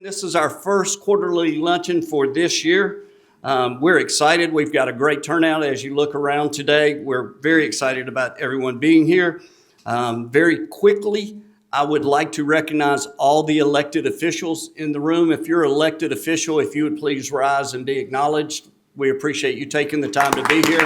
This is our first quarterly luncheon for this year. We're excited. We've got a great turnout as you look around today. We're very excited about everyone being here. Very quickly, I would like to recognize all the elected officials in the room. If you're an elected official, if you would please rise and be acknowledged. We appreciate you taking the time to be here.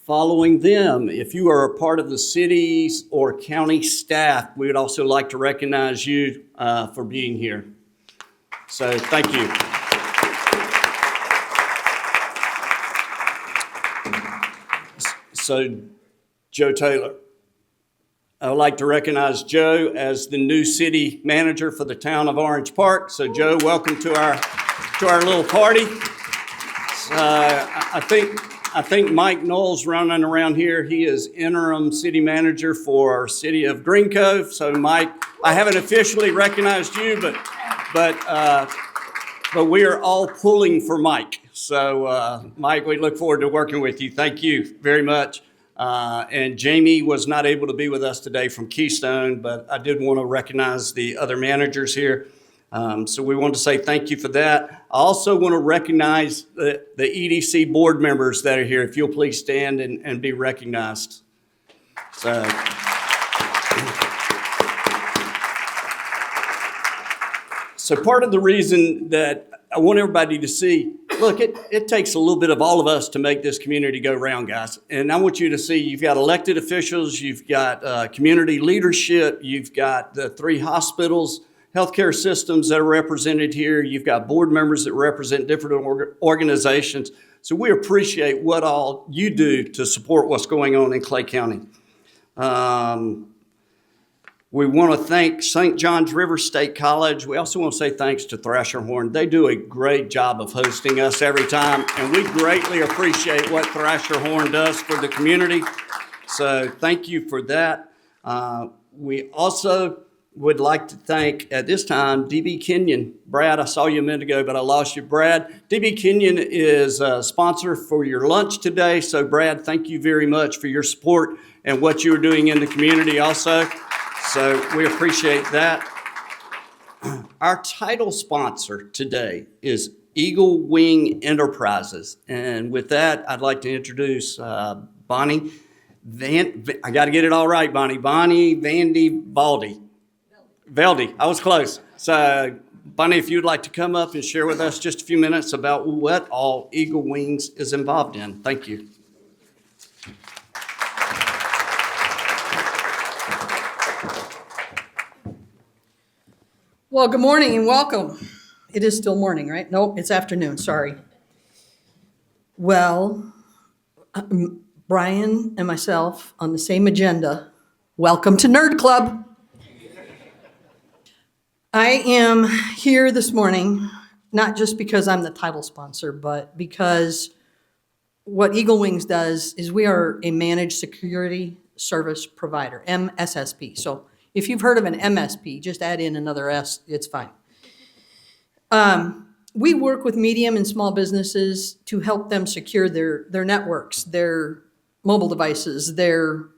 Following them, if you are a part of the city's or county staff, we would also like to recognize you for being here. So thank you. So Joe Taylor. I would like to recognize Joe as the new city manager for the town of Orange Park. So Joe, welcome to our little party. I think Mike Knowles running around here. He is interim city manager for our city of Green Cove. So Mike, I haven't officially recognized you, but we are all pulling for Mike. So Mike, we look forward to working with you. Thank you very much. And Jamie was not able to be with us today from Keystone, but I did want to recognize the other managers here. So we want to say thank you for that. I also want to recognize the EDC board members that are here. If you'll please stand and be recognized. So part of the reason that I want everybody to see, look, it takes a little bit of all of us to make this community go round, guys. And I want you to see you've got elected officials, you've got community leadership, you've got the 3 hospitals, healthcare systems that are represented here. You've got board members that represent different organizations. So we appreciate what all you do to support what's going on in Clay County. We want to thank St. John's River State College. We also want to say thanks to Thrasher Horn. They do a great job of hosting us every time, and we greatly appreciate what Thrasher Horn does for the community. So thank you for that. We also would like to thank, at this time, D.B. Kenyon. Brad, I saw you a minute ago, but I lost you. Brad, D.B. Kenyon is a sponsor for your lunch today. So, Brad, thank you very much for your support and what you're doing in the community also. So we appreciate that. Our title sponsor today is Eagle Wing Enterprises. And with that, I'd like to introduce Bonnie I got to get it all right, Bonnie. Bonnie Vandy Velde. I was close. So, Bonnie, if you'd like to come up and share with us just a few minutes about what all Eagle Wings is involved in. Thank you. Well, good morning and welcome. It is still morning, right? Nope, it's afternoon, sorry. Well, Brian and myself on the same agenda. Welcome to Nerd Club. I am here this morning, not just because I'm the title sponsor, but because what Eagle Wings does is we are a managed security service provider, MSSP. So if you've heard of an MSP, just add in another S, it's fine. We work with medium and small businesses to help them secure their networks, their mobile devices, their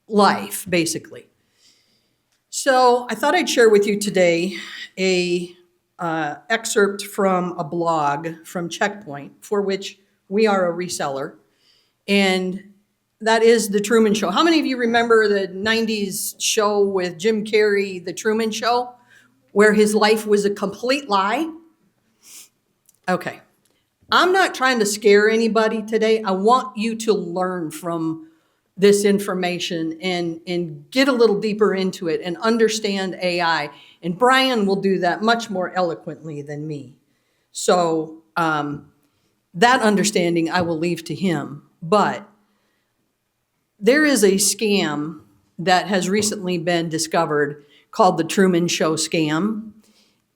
life, basically. So I thought I'd share with you today a excerpt from a blog from Checkpoint, for which we are a reseller, and that is The Truman Show. How many of you remember the 90s show with Jim Carrey, The Truman Show, where his life was a complete lie? Okay. I'm not trying to scare anybody today. I want you to learn from this information and get a little deeper into it and understand AI. And Brian will do that much more eloquently than me. So that understanding I will leave to him. But there is a scam that has recently been discovered called the Truman Show scam.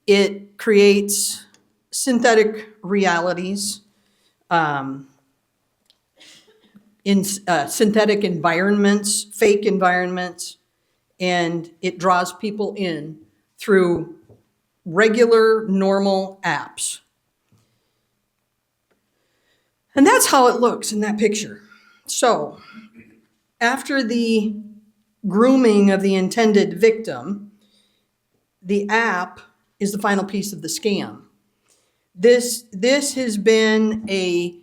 It creates synthetic realities, in synthetic environments, fake environments, and it draws people in through regular, normal apps. And that's how it looks in that picture. So After the grooming of the intended victim, the app is the final piece of the scam. This has been a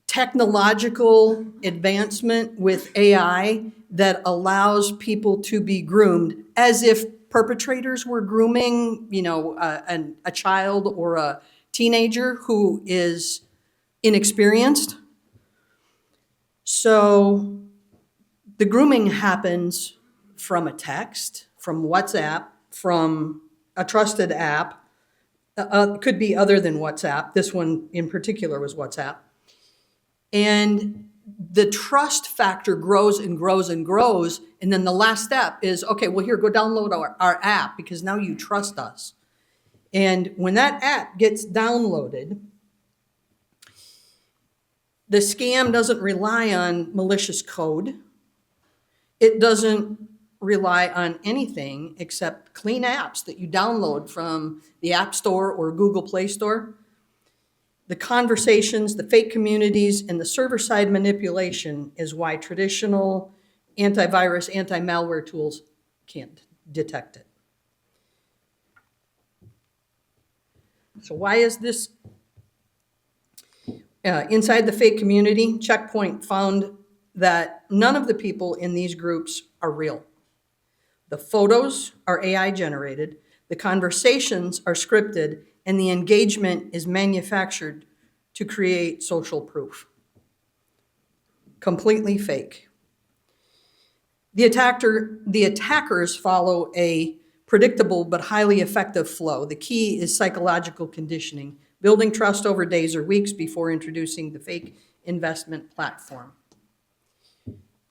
technological advancement with AI that allows people to be groomed as if perpetrators were grooming, a child or a teenager who is inexperienced. So the grooming happens from a text, from WhatsApp, from a trusted app. Could be other than WhatsApp. This one in particular was WhatsApp. And the trust factor grows and grows and grows. And then the last step is, okay, well, here, go download our app because now you trust us. And when that app gets downloaded, the scam doesn't rely on malicious code. It doesn't rely on anything except clean apps that you download from the App Store or Google Play Store. The conversations, the fake communities, and the server-side manipulation is why traditional antivirus, anti-malware tools can't detect it. So why is this? Inside the fake community, Checkpoint found that none of the people in these groups are real. The photos are AI generated, the conversations are scripted, and the engagement is manufactured to create social proof. Completely fake. The attackers follow a predictable but highly effective flow. The key is psychological conditioning, building trust over days or weeks before introducing the fake investment platform.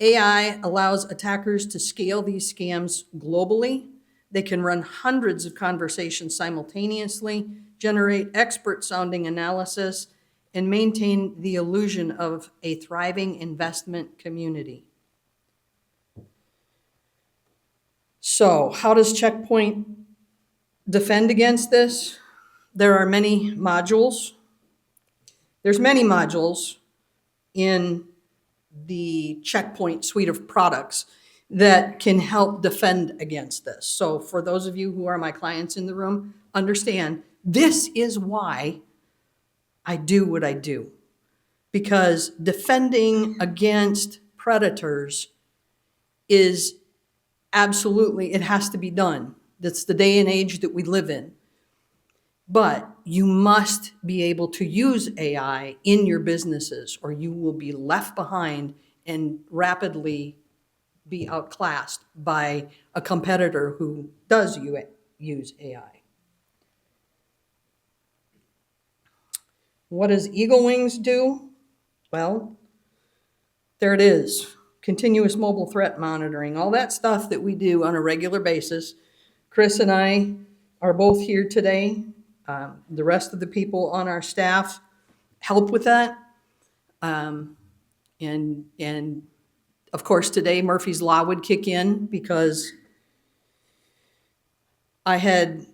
AI allows attackers to scale these scams globally. They can run hundreds of conversations simultaneously, generate expert-sounding analysis, and maintain the illusion of a thriving investment community. So, how does Checkpoint defend against this? There are many modules. There's many modules in the Checkpoint suite of products that can help defend against this. So for those of you who are my clients in the room, understand this is why I do what I do. Because defending against predators is absolutely, it has to be done. That's the day and age that we live in. But you must be able to use AI in your businesses or you will be left behind and rapidly be outclassed by a competitor who does use AI. What does Eagle Wings do? Well, there it is. Continuous mobile threat monitoring, all that stuff that we do on a regular basis. Chris and I are both here today. The rest of the people on our staff help with that. And of course, today Murphy's Law would kick in because I had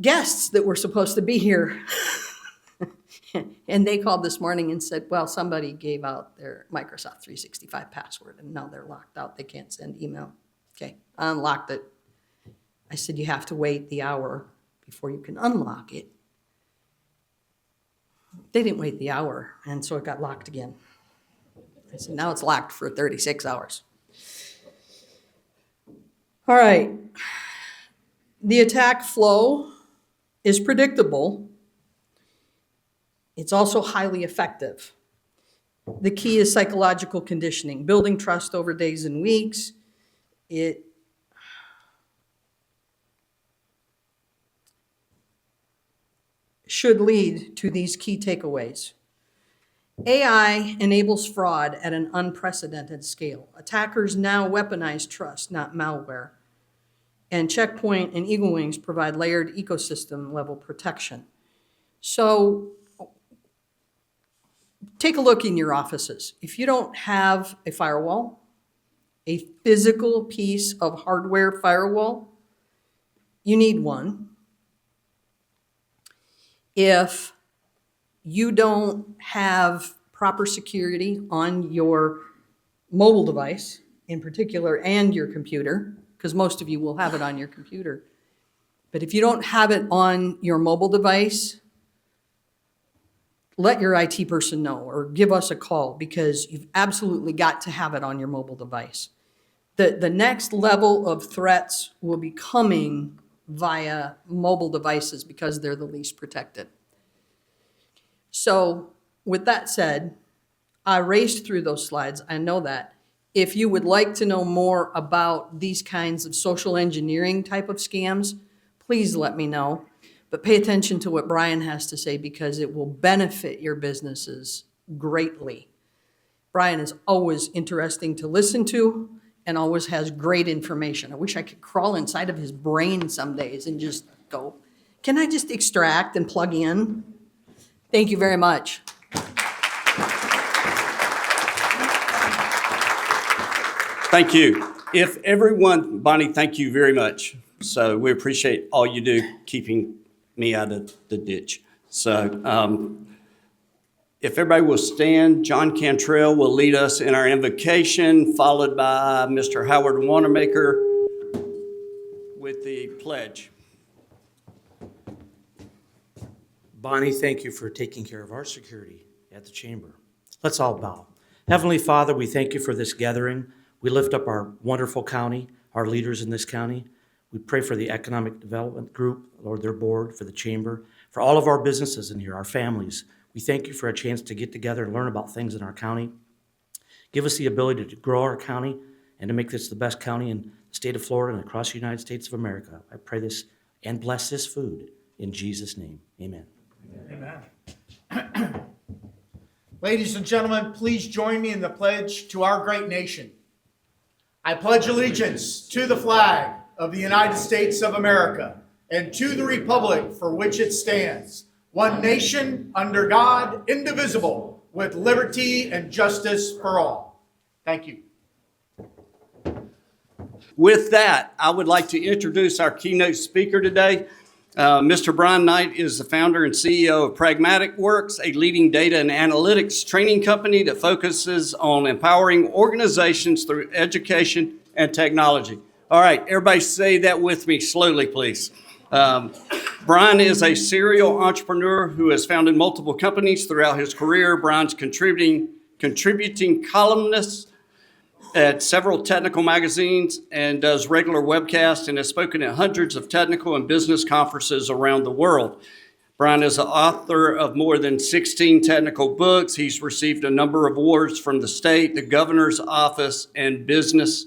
guests that were supposed to be here. And they called this morning and said, well, somebody gave out their Microsoft 365 password and now they're locked out. They can't send email. Okay, I unlocked it. I said, you have to wait the hour before you can unlock it. They didn't wait the hour, and so it got locked again. I said, now it's locked for 36 hours. All right. The attack flow is predictable. It's also highly effective. The key is psychological conditioning, building trust over days and weeks. It should lead to these key takeaways. AI enables fraud at an unprecedented scale. Attackers now weaponize trust, not malware. And Checkpoint and Eagle Wings provide layered ecosystem level protection. So take a look in your offices. If you don't have a firewall, a physical piece of hardware firewall, you need one. If you don't have proper security on your mobile device in particular and your computer, because most of you will have it on your computer. But if you don't have it on your mobile device, let your IT person know or give us a call, because you've absolutely got to have it on your mobile device. The next level of threats will be coming via mobile devices because they're the least protected. So with that said, I raced through those slides, I know that. If you would like to know more about these kinds of social engineering type of scams, please let me know. But pay attention to what Brian has to say, because it will benefit your businesses greatly. Brian is always interesting to listen to and always has great information. I wish I could crawl inside of his brain some days and just go, can I just extract and plug in? Thank you very much. Thank you. If everyone, Bonnie, thank you very much. So we appreciate all you do keeping me out of the ditch. So if everybody will stand, John Cantrell will lead us in our invocation, followed by Mr. Howard Wanamaker with the pledge. Bonnie, thank you for taking care of our security at the chamber. Let's all bow. Heavenly Father, we thank you for this gathering. We lift up our wonderful county, our leaders in this county. We pray for the Economic Development Group, Lord, their board, for the chamber, for all of our businesses in here, our families. We thank you for a chance to get together and learn about things in our county. Give us the ability to grow our county and to make this the best county in the state of Florida and across the United States of America. I pray this and bless this food in Jesus' name. Amen. Amen. Ladies and gentlemen, please join me in the pledge to our great nation. I pledge allegiance to the flag of the United States of America and to the republic for which it stands, one nation under God, indivisible, with liberty and justice for all. Thank you. With that, I would like to introduce our keynote speaker today. Mr. Brian Knight is the founder and CEO of Pragmatic Works, a leading data and analytics training company that focuses on empowering organizations through education and technology. All right, everybody say that with me slowly, please. Brian is a serial entrepreneur who has founded multiple companies throughout his career. Brian's contributing columnist at several technical magazines and does regular webcasts and has spoken at hundreds of technical and business conferences around the world. Brian is the author of more than 16 technical books. He's received a number of awards from the state, the governor's office, and business,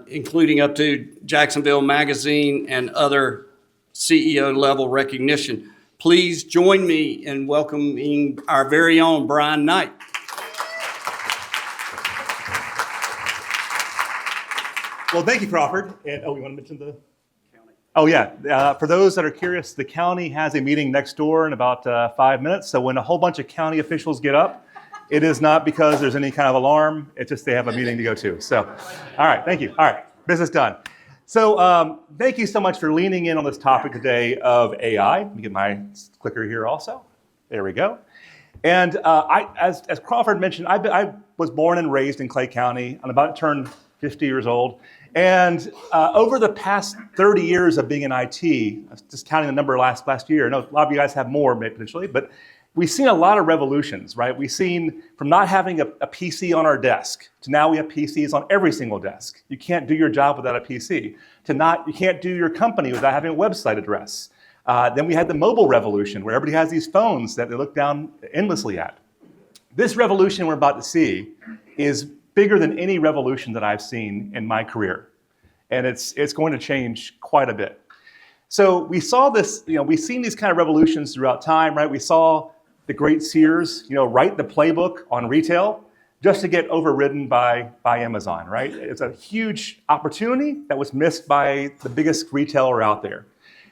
including up to Jacksonville Magazine and other CEO-level recognition. Please join me in welcoming our very own Brian Knight. Well, thank you, Crawford. And, you want to mention the county? Oh, yeah. For those that are curious, the county has a meeting next door in about 5 minutes. So when a whole bunch of county officials get up, it is not because there's any kind of alarm. It's just they have a meeting to go to. So, all right. Thank you. All right. Business done. So thank you so much for leaning in on this topic today of AI. Let me get my clicker here also. There we go. And as Crawford mentioned, I was born and raised in Clay County. I'm about to turn 50 years old. And over the past 30 years of being in IT, just counting the number last year, I know a lot of you guys have more maybe potentially, but we've seen a lot of revolutions, right? We've seen from not having a PC on our desk to now we have PCs on every single desk. You can't do your job without a PC. You can't do your company without having a website address. Then we had the mobile revolution where everybody has these phones that they look down endlessly at. This revolution we're about to see is bigger than any revolution that I've seen in my career. And it's going to change quite a bit. So we saw this, we've seen these kind of revolutions throughout time, right? We saw the great Sears, write the playbook on retail just to get overridden by Amazon, right? It's a huge opportunity that was missed by the biggest retailer out there.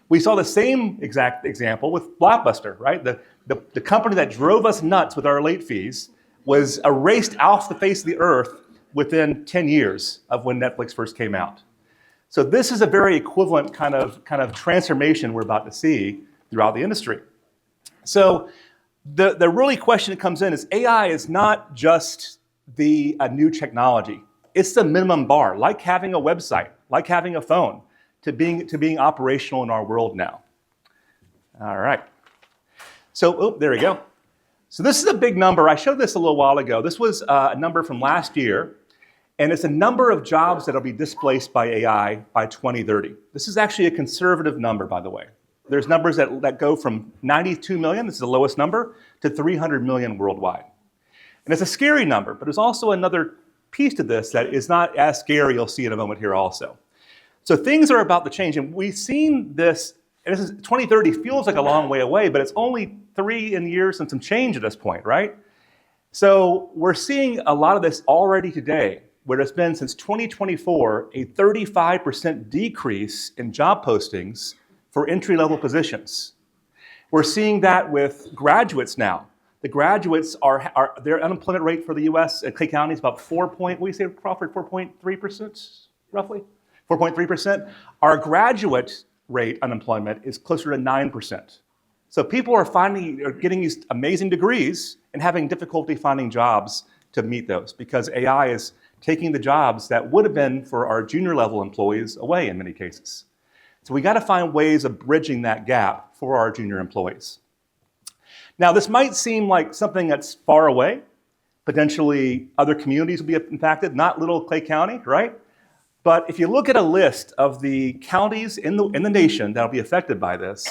We saw the same exact example with Blockbuster, right? The company that drove us nuts with our late fees was erased off the face of the earth within 10 years of when Netflix first came out. So this is a very equivalent kind of transformation we're about to see throughout the industry. So the really question that comes in is AI is not just a new technology. It's the minimum bar, like having a website, like having a phone, to being operational in our world now. All right. So, there we go. So this is a big number. I showed this a little while ago. This was a number from last year, and it's a number of jobs that will be displaced by AI by 2030. This is actually a conservative number, by the way. There's numbers that go from 92 million, this is the lowest number, to 300 million worldwide. And it's a scary number, but there's also another piece to this that is not as scary. You'll see in a moment here also. So things are about to change, and we've seen this, and this is 2030 feels like a long way away, but it's only 3 years and some change at this point, right? So we're seeing a lot of this already today, where it's been since 2024 a 35% decrease in job postings for entry-level positions. We're seeing that with graduates now. The graduates their unemployment rate for the U.S. at Clay County is about 4.3%, roughly? 4.3%. Our graduate rate unemployment is closer to 9%. So people are getting these amazing degrees and having difficulty finding jobs to meet those because AI is taking the jobs that would have been for our junior level employees away in many cases. So we got to find ways of bridging that gap for our junior employees. Now, this might seem like something that's far away. Potentially other communities will be impacted, not little Clay County, right? But if you look at a list of the counties in the nation that will be affected by this,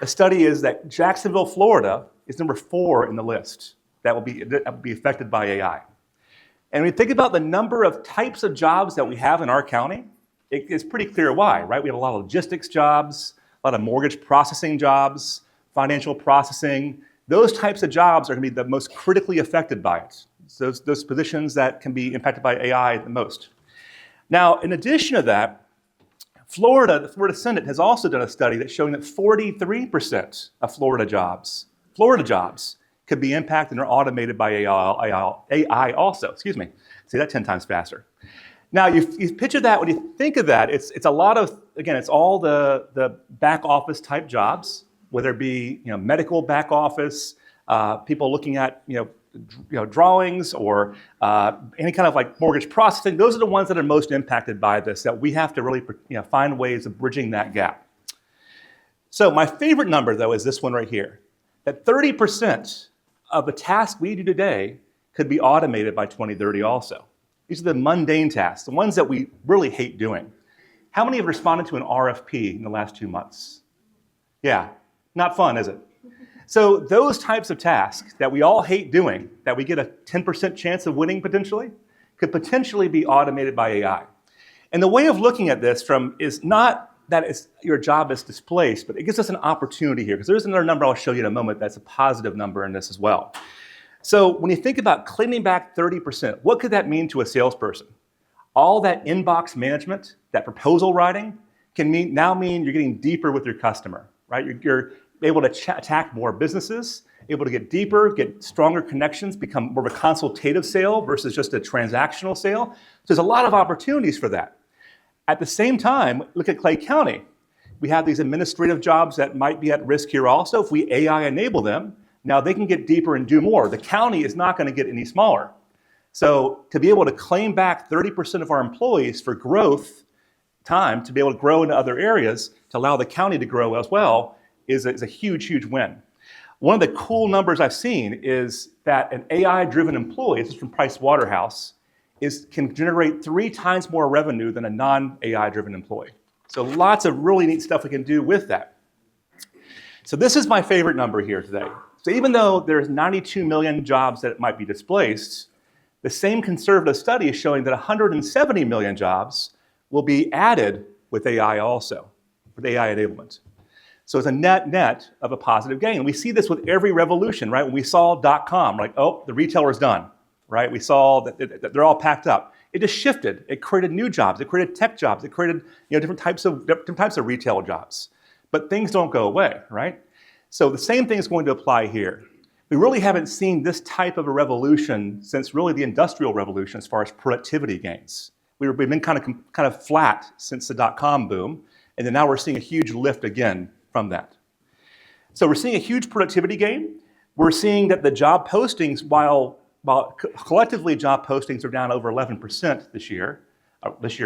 the study is that Jacksonville, Florida is number 4 in the list that will be affected by AI. And when you think about the number of types of jobs that we have in our county, it's pretty clear why, right? We have a lot of logistics jobs, a lot of mortgage processing jobs, financial processing. Those types of jobs are going to be the most critically affected by it. So those positions that can be impacted by AI the most. Now, in addition to that, the Florida Senate has also done a study that's showing that 43% of Florida jobs could be impacted or automated by AI also. Excuse me. Say that 10 times faster. Now, you picture that, when you think of that, it's a lot of, again, it's all the back office type jobs, whether it be medical back office, people looking at drawings or any kind of like mortgage processing. Those are the ones that are most impacted by this, that we have to really find ways of bridging that gap. So my favorite number, though, is this one right here, that 30% of the tasks we do today could be automated by 2030 also. These are the mundane tasks, the ones that we really hate doing. How many have responded to an RFP in the last 2 months? Yeah, not fun, is it? So those types of tasks that we all hate doing, that we get a 10% chance of winning potentially, could potentially be automated by AI. And the way of looking at this is not that your job is displaced, but it gives us an opportunity here, because there's another number I'll show you in a moment that's a positive number in this as well. So when you think about claiming back 30%, what could that mean to a salesperson? All that inbox management, that proposal writing, can now mean you're getting deeper with your customer, right? You're able to attack more businesses, able to get deeper, get stronger connections, become more of a consultative sale versus just a transactional sale. So there's a lot of opportunities for that. At the same time, look at Clay County. We have these administrative jobs that might be at risk here also. If we AI enable them, now they can get deeper and do more. The county is not going to get any smaller. So to be able to claim back 30% of our employees for growth time, to be able to grow into other areas, to allow the county to grow as well, is a huge, huge win. One of the cool numbers I've seen is that an AI-driven employee, this is from Price Waterhouse, can generate 3 times more revenue than a non-AI-driven employee. So lots of really neat stuff we can do with that. So this is my favorite number here today. So even though there's 92 million jobs that might be displaced, the same conservative study is showing that 170 million jobs will be added with AI also, with AI enablement. So it's a net of a positive gain. We see this with every revolution, right? When we saw .com, like, oh, the retailer's done, right? We saw that they're all packed up. It just shifted. It created new jobs. It created tech jobs. It created different types of retail jobs. But things don't go away, right? So the same thing is going to apply here. We really haven't seen this type of a revolution since really the Industrial Revolution as far as productivity gains. We've been kind of flat since the .com boom, and then now we're seeing a huge lift again from that. So we're seeing a huge productivity gain. We're seeing that the job postings, while collectively job postings are down over 11% this year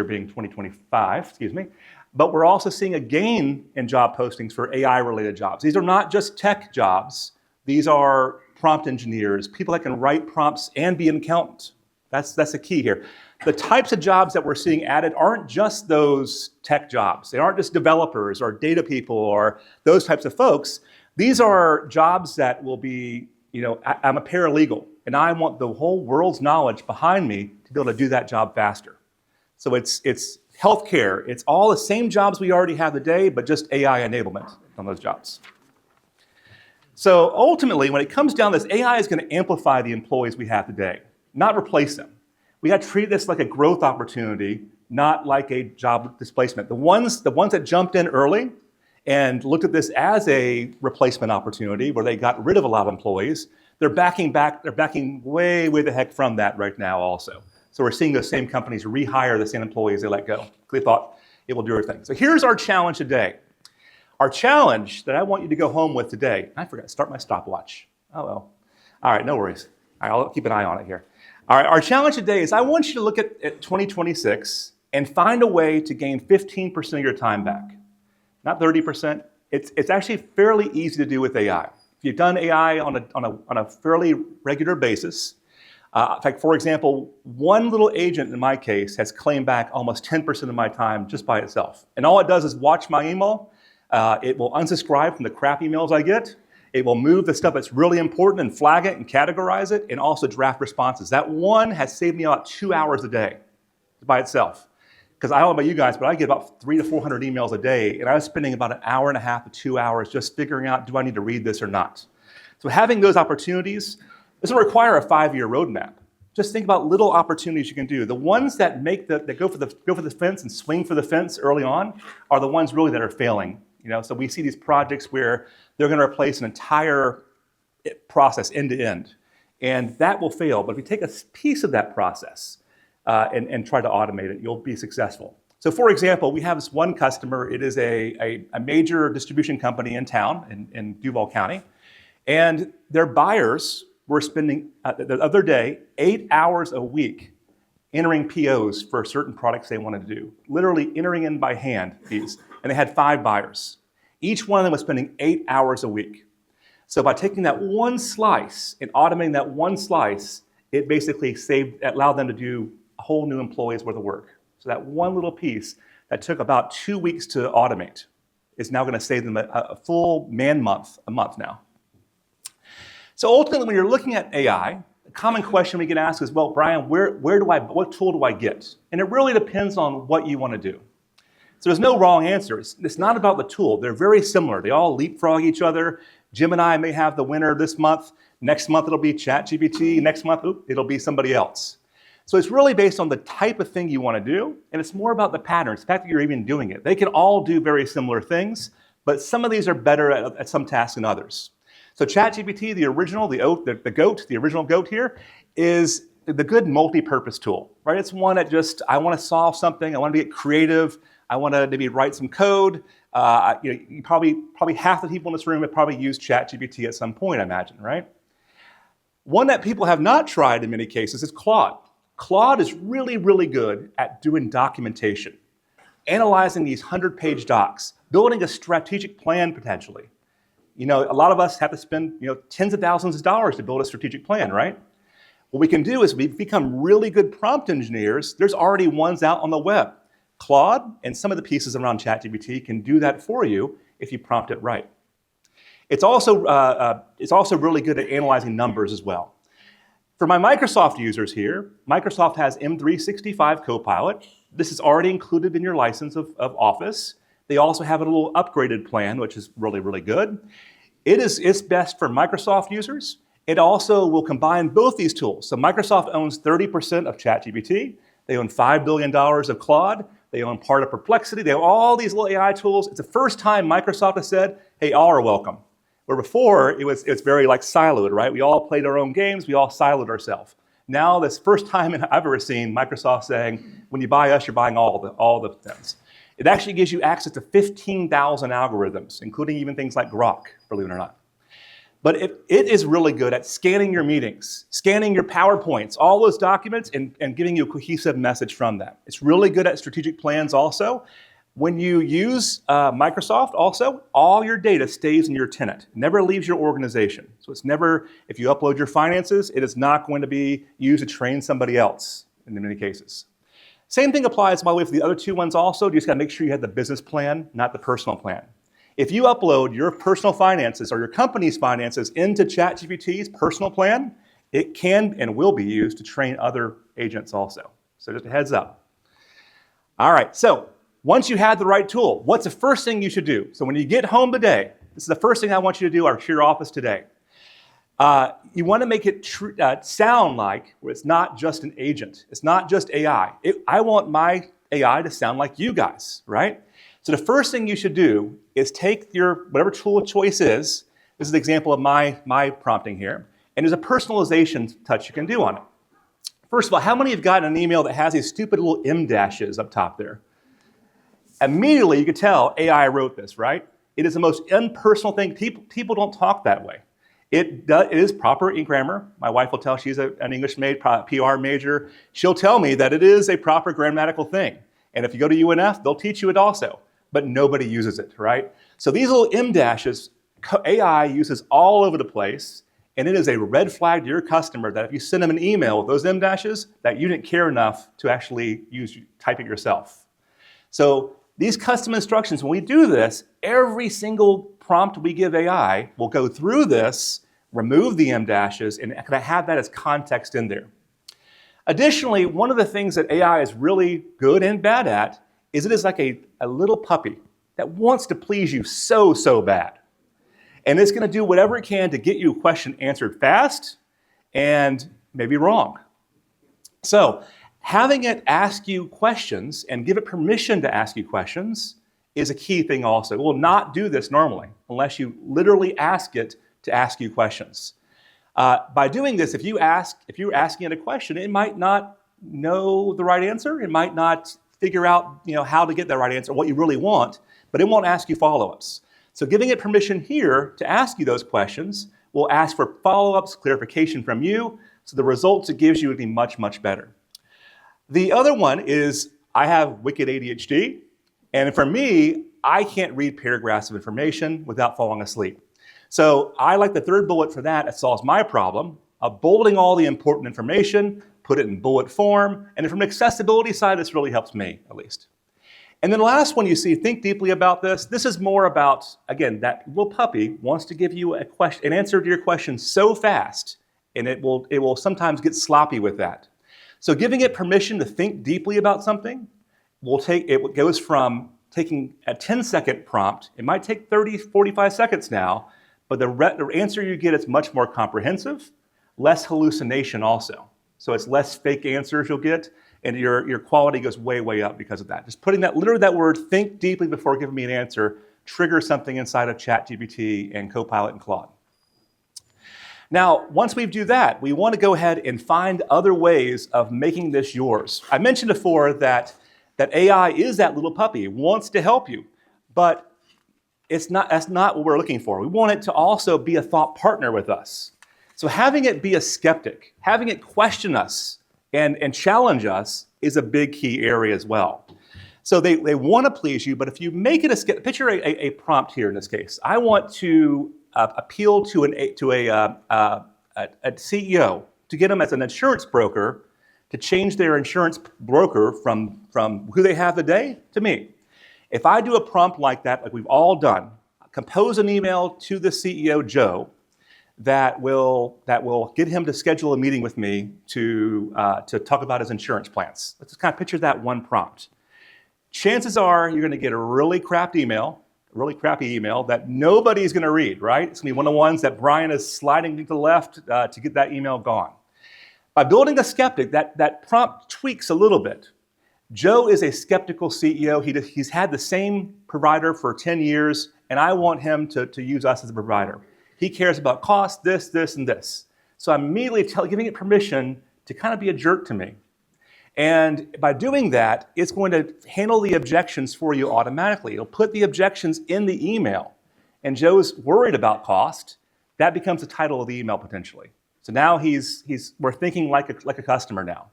being 2025, excuse me, but we're also seeing a gain in job postings for AI-related jobs. These are not just tech jobs. These are prompt engineers, people that can write prompts and be an accountant. That's the key here. The types of jobs that we're seeing added aren't just those tech jobs. They aren't just developers or data people or those types of folks. These are jobs that will be, I'm a paralegal, and I want the whole world's knowledge behind me to be able to do that job faster. So it's healthcare. It's all the same jobs we already have today, but just AI enablement on those jobs. So ultimately, when it comes down to this, AI is going to amplify the employees we have today, not replace them. We got to treat this like a growth opportunity, not like a job displacement. The ones that jumped in early and looked at this as a replacement opportunity where they got rid of a lot of employees, they're backing way the heck from that right now also. So we're seeing those same companies rehire the same employees they let go. They thought it will do everything. So here's our challenge today. Our challenge that I want you to go home with today, I forgot to start my stopwatch. Oh well. All right, no worries. All right, I'll keep an eye on it here. All right, our challenge today is I want you to look at 2026 and find a way to gain 15% of your time back. Not 30%. It's actually fairly easy to do with AI. If you've done AI on a fairly regular basis, in fact, for example, one little agent in my case has claimed back almost 10% of my time just by itself. And all it does is watch my email. It will unsubscribe from the crap emails I get. It will move the stuff that's really important and flag it and categorize it and also draft responses. That one has saved me about 2 hours a day by itself. Because I don't know about you guys, but I get about 300 to 400 emails a day, and I was spending about an hour and a half to 2 hours just figuring out, do I need to read this or not? So having those opportunities doesn't require a 5-year roadmap. Just think about little opportunities you can do. The ones that go for the fence and swing for the fence early on are the ones really that are failing. So we see these projects where they're going to replace an entire process end to end, and that will fail. But if you take a piece of that process and try to automate it, you'll be successful. So for example, we have this one customer. It is a major distribution company in town in Duval County, and their buyers were spending, the other day, 8 hours a week entering POs for certain products they wanted to do, literally entering in by hand these, and they had 5 buyers. Each one of them was spending 8 hours a week. So by taking that one slice and automating that one slice, it basically allowed them to do a whole new employee's worth of work. So that one little piece that took about 2 weeks to automate is now going to save them a full man-month, a month now. So ultimately, when you're looking at AI, a common question we get asked is, well, Brian, what tool do I get? And it really depends on what you want to do. So there's no wrong answer. It's not about the tool. They're very similar. They all leapfrog each other. Gemini may have the winner this month. Next month, it'll be ChatGPT. Next month, it'll be somebody else. So it's really based on the type of thing you want to do, and it's more about the patterns, the fact that you're even doing it. They can all do very similar things, but some of these are better at some tasks than others. So ChatGPT, the original goat here, is the good multi-purpose tool, right? It's one that I want to solve something, I want to get creative, I want to maybe write some code. You probably half the people in this room have probably used ChatGPT at some point, I imagine, right? One that people have not tried in many cases is Claude. Claude is really, really good at doing documentation, analyzing these 100-page docs, building a strategic plan potentially. A lot of us have to spend, tens of thousands of dollars to build a strategic plan, right? What we can do is we've become really good prompt engineers. There's already ones out on the web. Claude and some of the pieces around ChatGPT can do that for you if you prompt it right. It's also really good at analyzing numbers as well. For my Microsoft users here, Microsoft has M365 Copilot. This is already included in your license of Office. They also have a little upgraded plan, which is really, really good. It's best for Microsoft users. It also will combine both these tools. So Microsoft owns 30% of ChatGPT. They own $5 billion of Claude. They own part of Perplexity. They own all these little AI tools. It's the first time Microsoft has said, hey, all are welcome. Where before, it's very siloed, right? We all played our own games. We all siloed ourselves. Now, this first time I've ever seen Microsoft saying, when you buy us, you're buying all the things. It actually gives you access to 15,000 algorithms, including even things like Grok, believe it or not. But it is really good at scanning your meetings, scanning your PowerPoints, all those documents, and giving you a cohesive message from that. It's really good at strategic plans also. When you use Microsoft also, all your data stays in your tenant. It never leaves your organization. So it's never, if you upload your finances, it is not going to be used to train somebody else in many cases. Same thing applies, by the way, for the other two ones also. You just gotta make sure you have the business plan, not the personal plan. If you upload your personal finances or your company's finances into ChatGPT's personal plan, it can and will be used to train other agents also. So just a heads up. All right, so once you have the right tool, what's the first thing you should do? So when you get home today, this is the first thing I want you to do or to your office today. You want to make it sound like it's not just an agent. It's not just AI. I want my AI to sound like you guys, right? So the first thing you should do is take your whatever tool of choice is. This is an example of my prompting here. And there's a personalization touch you can do on it. First of all, how many have gotten an email that has these stupid little M dashes up top there? Immediately you could tell AI wrote this, right? It is the most impersonal thing. People don't talk that way. It is proper grammar. My wife will tell, she's an English PR major. She'll tell me that it is a proper grammatical thing. And if you go to UNF, they'll teach you it also. But nobody uses it, right? So these little M dashes, AI uses all over the place, and it is a red flag to your customer that if you send them an email with those M dashes, that you didn't care enough to actually type it yourself. So these custom instructions, when we do this, every single prompt we give AI will go through this, remove the M dashes, and kind of have that as context in there. Additionally, one of the things that AI is really good and bad at is it is like a little puppy that wants to please you so bad. And it's going to do whatever it can to get you a question answered fast and maybe wrong. So having it ask you questions and give it permission to ask you questions is a key thing also. It will not do this normally unless you literally ask it to ask you questions. By doing this, if you're asking it a question, it might not know the right answer. It might not figure out how to get the right answer, what you really want, but it won't ask you follow-ups. So giving it permission here to ask you those questions will ask for follow-ups, clarification from you, so the results it gives you would be much better. The other one is I have wicked ADHD, and for me, I can't read paragraphs of information without falling asleep. So I like the third bullet for that. It solves my problem of bolding all the important information, put it in bullet form, and from an accessibility side, this really helps me, at least. And then the last one you see, think deeply about this. This is more about, again, that little puppy wants to give you an answer to your question so fast, and it will sometimes get sloppy with that. So giving it permission to think deeply about something, it goes from taking a 10-second prompt, it might take 30, 45 seconds now, but the answer you get is much more comprehensive, less hallucination also. So it's less fake answers you'll get, and your quality goes way up because of that. Just putting literally that word, think deeply before giving me an answer, triggers something inside of ChatGPT and Copilot and Claude. Now, once we do that, we want to go ahead and find other ways of making this yours. I mentioned before that AI is that little puppy. It wants to help you, but that's not what we're looking for. We want it to also be a thought partner with us. So having it be a skeptic, having it question us and challenge us is a big key area as well. So they want to please you, but if you make it picture a prompt here in this case. I want to appeal to a CEO to get them as an insurance broker to change their insurance broker from who they have today to me. If I do a prompt like that, like we've all done, compose an email to the CEO, Joe, that will get him to schedule a meeting with me to talk about his insurance plans. Let's just kind of picture that one prompt. Chances are you're going to get a really crappy email that nobody's going to read, right? It's going to be one of the ones that Brian is sliding to the left to get that email gone. By building a skeptic, that prompt tweaks a little bit. Joe is a skeptical CEO. He's had the same provider for 10 years, and I want him to use us as a provider. He cares about cost, this, and this. So I'm immediately giving it permission to kind of be a jerk to me. And by doing that, it's going to handle the objections for you automatically. It'll put the objections in the email. And Joe's worried about cost. that becomes the title of the email potentially. So now we're thinking like a customer now.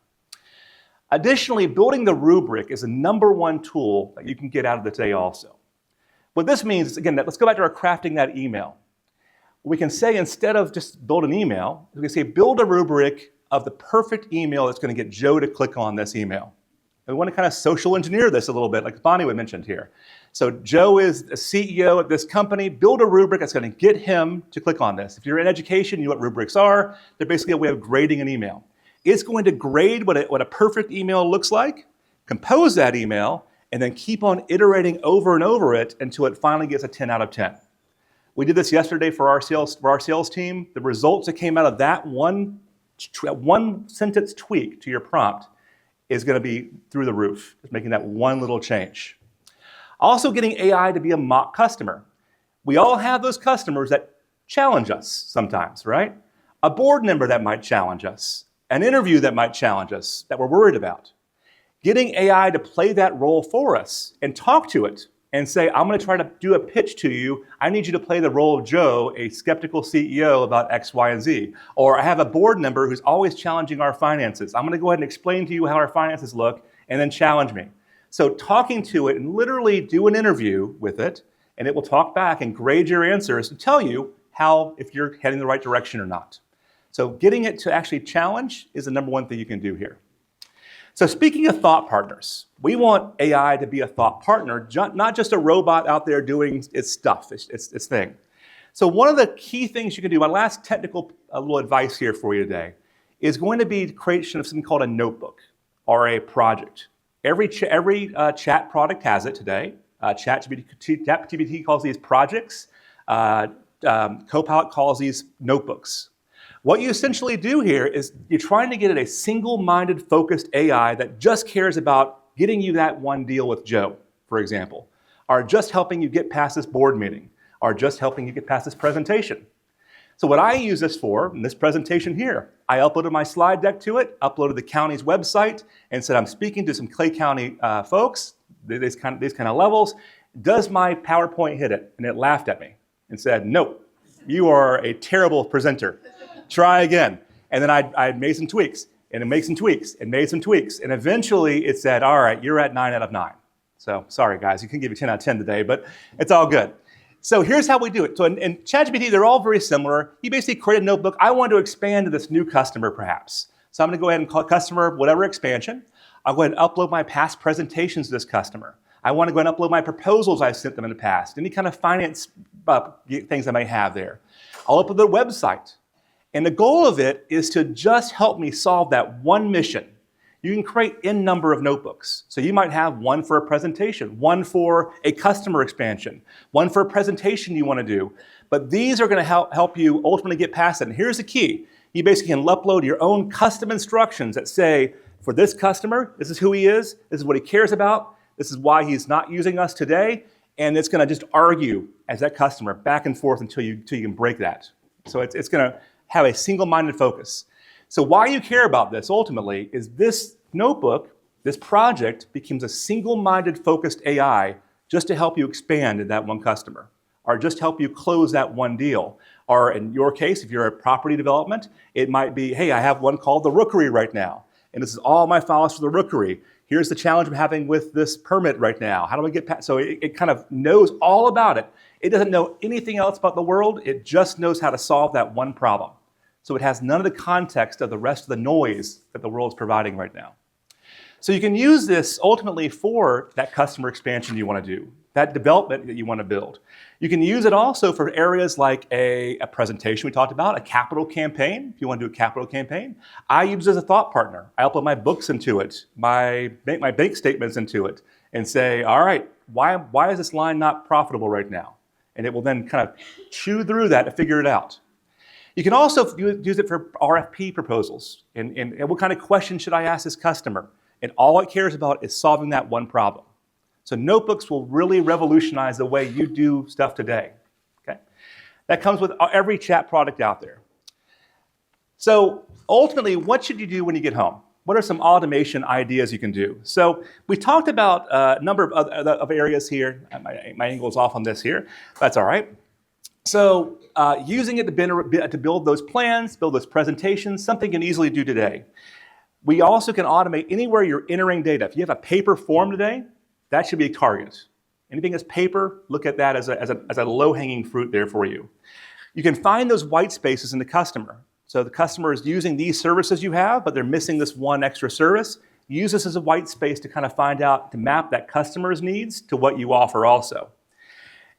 Additionally, building the rubric is the #1 tool that you can get out of the day also. What this means is, again, let's go back to our crafting that email. We can say, instead of just build an email, we can say build a rubric of the perfect email that's going to get Joe to click on this email. And we want to kind of social engineer this a little bit, like Bonnie mentioned here. So Joe is the CEO of this company. Build a rubric that's going to get him to click on this. If you're in education, you know what rubrics are. They're basically a way of grading an email. It's going to grade what a perfect email looks like, compose that email, and then keep on iterating over and over it until it finally gets a 10 out of 10. We did this yesterday for our sales team. The results that came out of that one sentence tweak to your prompt is going to be through the roof, just making that one little change. Also getting AI to be a mock customer. We all have those customers that challenge us sometimes, right? A board member that might challenge us, an interview that might challenge us, that we're worried about. Getting AI to play that role for us and talk to it and say, I'm going to try to do a pitch to you. I need you to play the role of Joe, a skeptical CEO about X, Y, and Z. Or I have a board member who's always challenging our finances. I'm going to go ahead and explain to you how our finances look and then challenge me. So talking to it and literally do an interview with it, and it will talk back and grade your answers to tell you if you're heading the right direction or not. So getting it to actually challenge is the #1 thing you can do here. So speaking of thought partners, we want AI to be a thought partner, not just a robot out there doing its stuff, its thing. So one of the key things you can do, my last technical little advice here for you today, is going to be the creation of something called a notebook or a project. Every chat product has it today. ChatGPT calls these projects. Copilot calls these notebooks. What you essentially do here is you're trying to get at a single-minded, focused AI that just cares about getting you that one deal with Joe, for example, or just helping you get past this board meeting, or just helping you get past this presentation. So what I use this for, in this presentation here, I uploaded my slide deck to it, uploaded the county's website, and said, I'm speaking to some Clay County folks, these kind of levels. Does my PowerPoint hit it? And it laughed at me and said, no, you are a terrible presenter. Try again. And then I made some tweaks, and it made some tweaks, and made some tweaks. And eventually it said, all right, you're at 9 out of 9. So sorry, guys, you can give you 10 out of 10 today, but it's all good. So here's how we do it. So in ChatGPT, they're all very similar. You basically create a notebook. I want to expand to this new customer, perhaps. So I'm going to go ahead and call customer whatever expansion. I'll go ahead and upload my past presentations to this customer. I want to go ahead and upload my proposals I've sent them in the past, any kind of finance things I may have there. I'll upload their website. And the goal of it is to just help me solve that one mission. You can create n number of notebooks. So you might have one for a presentation, one for a customer expansion, one for a presentation you want to do. But these are going to help you ultimately get past it. And here's the key. You basically can upload your own custom instructions that say, for this customer, this is who he is, this is what he cares about, this is why he's not using us today, and it's going to just argue as that customer back and forth until you can break that. So it's going to have a single-minded focus. So why you care about this ultimately is this notebook, this project becomes a single-minded focused AI just to help you expand in that one customer, or just help you close that one deal. Or in your case, if you're a property development, it might be, hey, I have one called the Rookery right now, and this is all my files for the Rookery. Here's the challenge I'm having with this permit right now. How do I get past? So it kind of knows all about it. It doesn't know anything else about the world. It just knows how to solve that one problem. So it has none of the context of the rest of the noise that the world is providing right now. So you can use this ultimately for that customer expansion you want to do, that development that you want to build. You can use it also for areas like a presentation we talked about, a capital campaign, if you want to do a capital campaign. I use it as a thought partner. I upload my books into it, my bank statements into it, and say, all right, why is this line not profitable right now? And it will then kind of chew through that to figure it out. You can also use it for RFP proposals. And what kind of questions should I ask this customer? And all it cares about is solving that one problem. So notebooks will really revolutionize the way you do stuff today. Okay? That comes with every chat product out there. So ultimately, what should you do when you get home? What are some automation ideas you can do? So we talked about a number of areas here. My angle is off on this here. That's all right. So using it to build those plans, build those presentations, something you can easily do today. We also can automate anywhere you're entering data. If you have a paper form today, that should be a target. Anything that's paper, look at that as a low-hanging fruit there for you. You can find those white spaces in the customer. So the customer is using these services you have, but they're missing this one extra service. Use this as a white space to kind of find out, to map that customer's needs to what you offer also.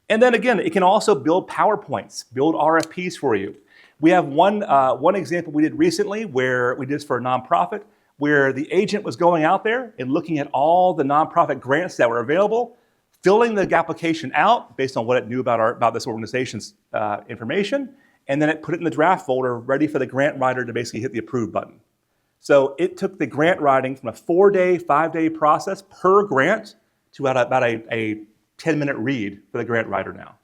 And then again, it can also build PowerPoints, build RFPs for you. We have one example we did recently where we did this for a nonprofit, where the agent was going out there and looking at all the nonprofit grants that were available, filling the application out based on what it knew about this organization's information, and then it put it in the draft folder ready for the grant writer to basically hit the approve button. So it took the grant writing from a 4-day, 5-day process per grant to about a 10-minute read for the grant writer now.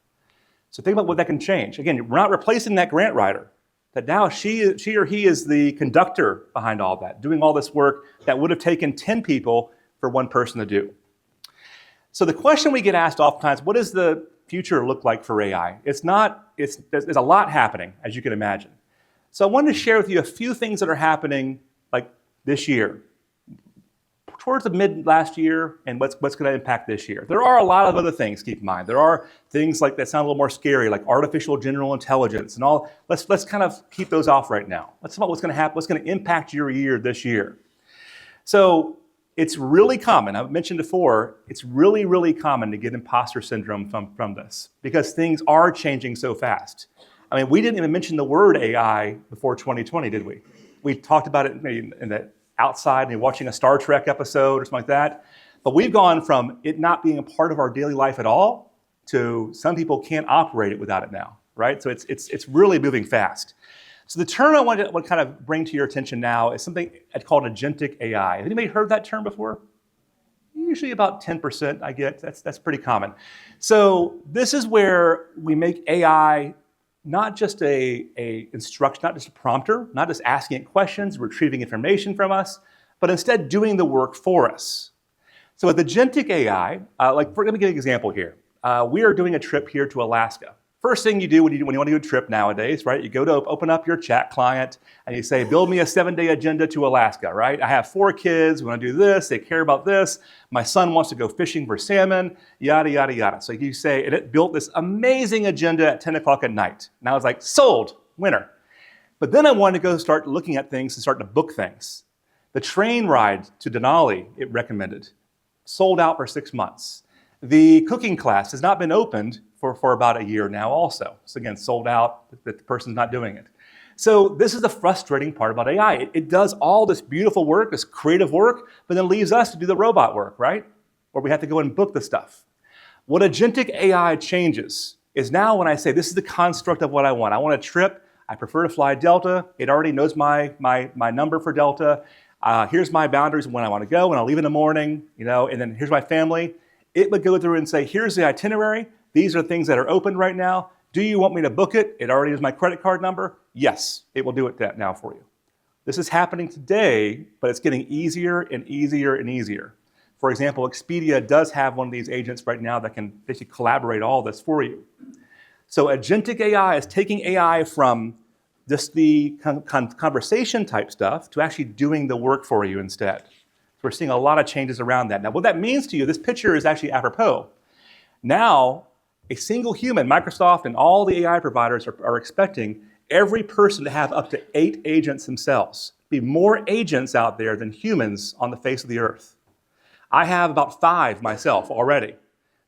So think about what that can change. Again, we're not replacing that grant writer, that now she or he is the conductor behind all that, doing all this work that would have taken 10 people for one person to do. So the question we get asked oftentimes, what does the future look like for AI? There's a lot happening, as you can imagine. So I wanted to share with you a few things that are happening like this year, towards the mid last year, and what's going to impact this year. There are a lot of other things, keep in mind. There are things like that sound a little more scary, like artificial general intelligence and all. Let's kind of keep those off right now. Let's talk about what's going to happen, what's going to impact your year this year. So it's really common, I've mentioned before, it's really, really common to get imposter syndrome from this because things are changing so fast. I mean, we didn't even mention the word AI before 2020, did we? We talked about it maybe in the outside and watching a Star Trek episode or something like that. But we've gone from it not being a part of our daily life at all to some people can't operate it without it now, right? So it's really moving fast. So the term I want to kind of bring to your attention now is something called agentic AI. Have anybody heard that term before? Usually about 10% I get. That's pretty common. So this is where we make AI not just a instruction, not just a prompter, not just asking it questions, retrieving information from us, but instead doing the work for us. So with agentic AI, let me give you an example here. We are doing a trip here to Alaska. First thing you do when you want to do a trip nowadays, right? You go to open up your chat client and you say, build me a 7-day agenda to Alaska, right? I have 4 kids, we want to do this, they care about this. My son wants to go fishing for salmon, yada, yada, yada. So you say, and it built this amazing agenda at 10 o'clock at night. And I was like, sold, winner. But then I wanted to go start looking at things and start to book things. The train ride to Denali, it recommended, sold out for 6 months. The cooking class has not been opened for about a year now also. So again, sold out, the person's not doing it. So this is the frustrating part about AI. It does all this beautiful work, this creative work, but then leaves us to do the robot work, right? Where we have to go and book the stuff. What agentic AI changes is now when I say, this is the construct of what I want a trip, I prefer to fly Delta, it already knows my number for Delta, here's my boundaries of when I want to go, and I'll leave in the morning, and then here's my family. It would go through and say, here's the itinerary, these are things that are open right now. Do you want me to book it? It already has my credit card number. Yes, it will do it now for you. This is happening today, but it's getting easier and easier and easier. For example, Expedia does have one of these agents right now that can basically collaborate all this for you. So agentic AI is taking AI from just the conversation type stuff to actually doing the work for you instead. So we're seeing a lot of changes around that. Now, what that means to you, this picture is actually apropos. Now, a single human, Microsoft and all the AI providers are expecting every person to have up to 8 agents themselves. Be more agents out there than humans on the face of the earth. I have about 5 myself already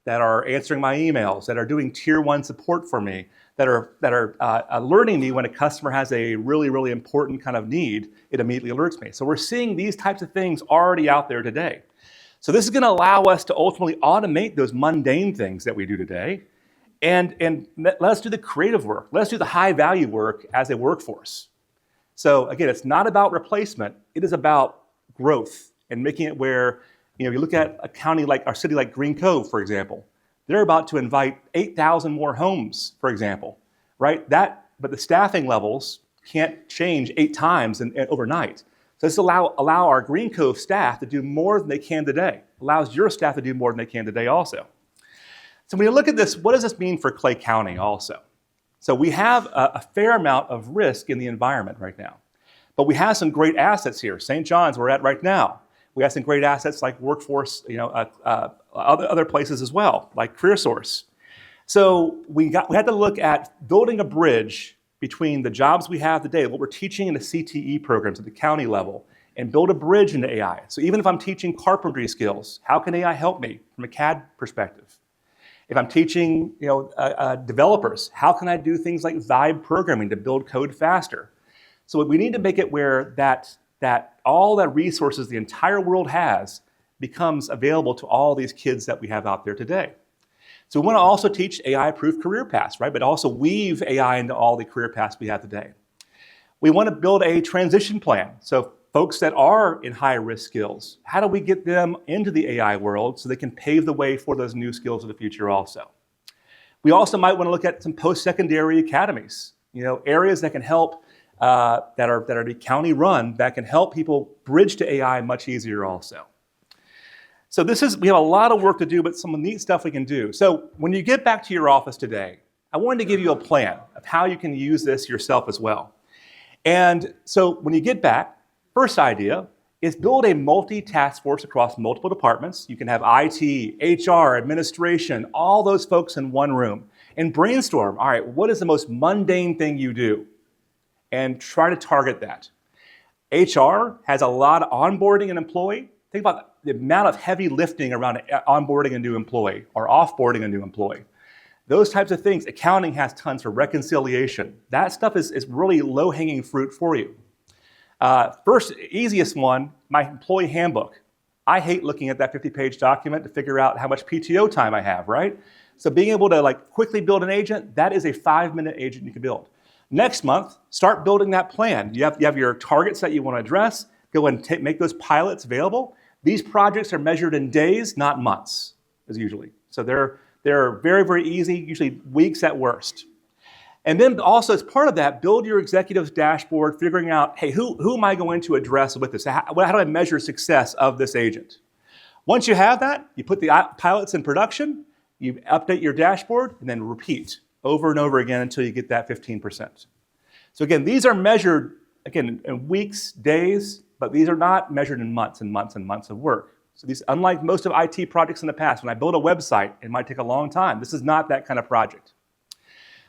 that are answering my emails, that are doing tier 1 support for me, that are alerting me when a customer has a really, really important kind of need. It immediately alerts me. So we're seeing these types of things already out there today. So this is going to allow us to ultimately automate those mundane things that we do today and let us do the creative work. Let us do the high value work as a workforce. So again, it's not about replacement. It is about growth and making it where, you look at a county like our city like Green Cove, for example. They're about to invite 8,000 more homes, for example, right? But the staffing levels can't change 8 times overnight. So this allow our Green Cove staff to do more than they can today. Allows your staff to do more than they can today also. So when you look at this, what does this mean for Clay County also? So we have a fair amount of risk in the environment right now. But we have some great assets here. St. John's, we're at right now. We have some great assets like Workforce, other places as well, like CareerSource. So we had to look at building a bridge between the jobs we have today, what we're teaching in the CTE programs at the county level, and build a bridge into AI. So even if I'm teaching carpentry skills, how can AI help me from a CAD perspective? If I'm teaching developers, how can I do things like vibe programming to build code faster? So we need to make it where that all the resources the entire world has becomes available to all these kids that we have out there today. So we want to also teach AI-proof career paths, right? But also weave AI into all the career paths we have today. We want to build a transition plan. So folks that are in high-risk skills, how do we get them into the AI world so they can pave the way for those new skills of the future also? We also might want to look at some post-secondary academies, areas that can help, that are county run, that can help people bridge to AI much easier also. So we have a lot of work to do, but some neat stuff we can do. So when you get back to your office today, I wanted to give you a plan of how you can use this yourself as well. And so when you get back, first idea is build a multi-task force across multiple departments. You can have IT, HR, administration, all those folks in one room, and brainstorm, all right, what is the most mundane thing you do? And try to target that. HR has a lot of onboarding an employee. Think about the amount of heavy lifting around onboarding a new employee or offboarding a new employee. Those types of things. Accounting has tons for reconciliation. That stuff is really low-hanging fruit for you. First, easiest one, my employee handbook. I hate looking at that 50-page document to figure out how much PTO time I have, right? So being able to quickly build an agent, that is a 5-minute agent you can build. Next month, start building that plan. You have your targets that you want to address. Go and make those pilots available. These projects are measured in days, not months, as usually. So they're very, very easy, usually weeks at worst. And then also as part of that, build your executive's dashboard, figuring out, hey, who am I going to address with this? How do I measure success of this agent? Once you have that, you put the pilots in production, you update your dashboard, and then repeat over and over again until you get that 15%. So again, these are measured, again, in weeks, days, but these are not measured in months and months and months of work. So these, unlike most of IT projects in the past, when I build a website, it might take a long time. This is not that kind of project.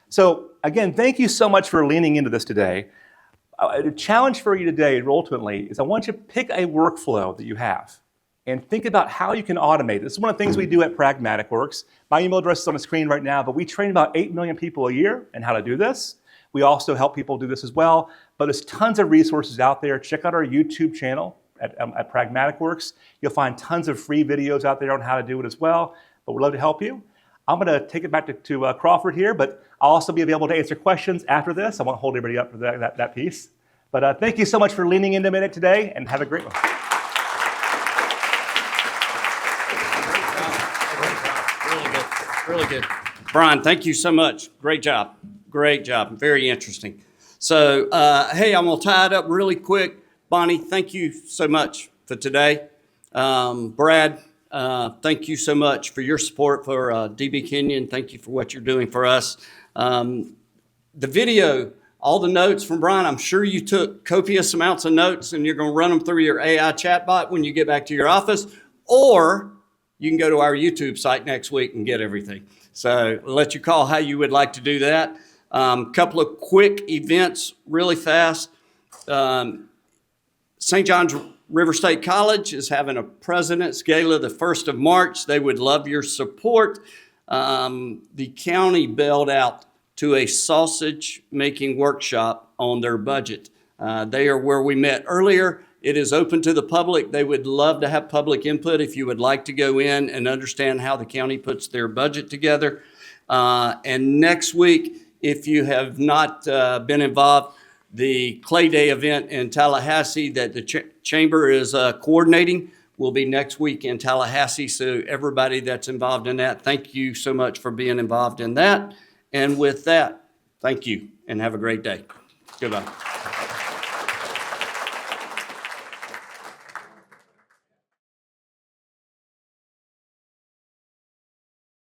So again, thank you so much for leaning into this today. The challenge for you today, ultimately, is I want you to pick a workflow that you have and think about how you can automate it. This is one of the things we do at Pragmatic Works. My email address is on the screen right now, but we train about 8 million people a year in how to do this. We also help people do this as well, but there's tons of resources out there. Check out our YouTube channel at Pragmatic Works. You'll find tons of free videos out there on how to do it as well, but we'd love to help you. I'm going to take it back to Crawford here, but I'll also be available to answer questions after this. I won't hold everybody up for that piece. But thank you so much for leaning into it today, and have a great one. Really good. Brian, thank you so much. Great job. Great job. Very interesting. So, hey, I'm going to tie it up really quick. Bonnie, thank you so much for today. Brad, thank you so much for your support for DB Kenyon. Thank you for what you're doing for us. The video, all the notes from Brian, I'm sure you took copious amounts of notes and you're going to run them through your AI chatbot when you get back to your office, or you can go to our YouTube site next week and get everything. So I'll let you call how you would like to do that. Couple of quick events really fast. St. John's River State College is having a President's Gala the 1st of March. They would love your support. The county bailed out to a sausage making workshop on their budget. They are where we met earlier. It is open to the public. They would love to have public input if you would like to go in and understand how the county puts their budget together. And next week, if you have not been involved, the Clay Day event in Tallahassee that the Chamber is coordinating will be next week in Tallahassee. So everybody that's involved in that, thank you so much for being involved in that. And with that, thank you and have a great day. Goodbye.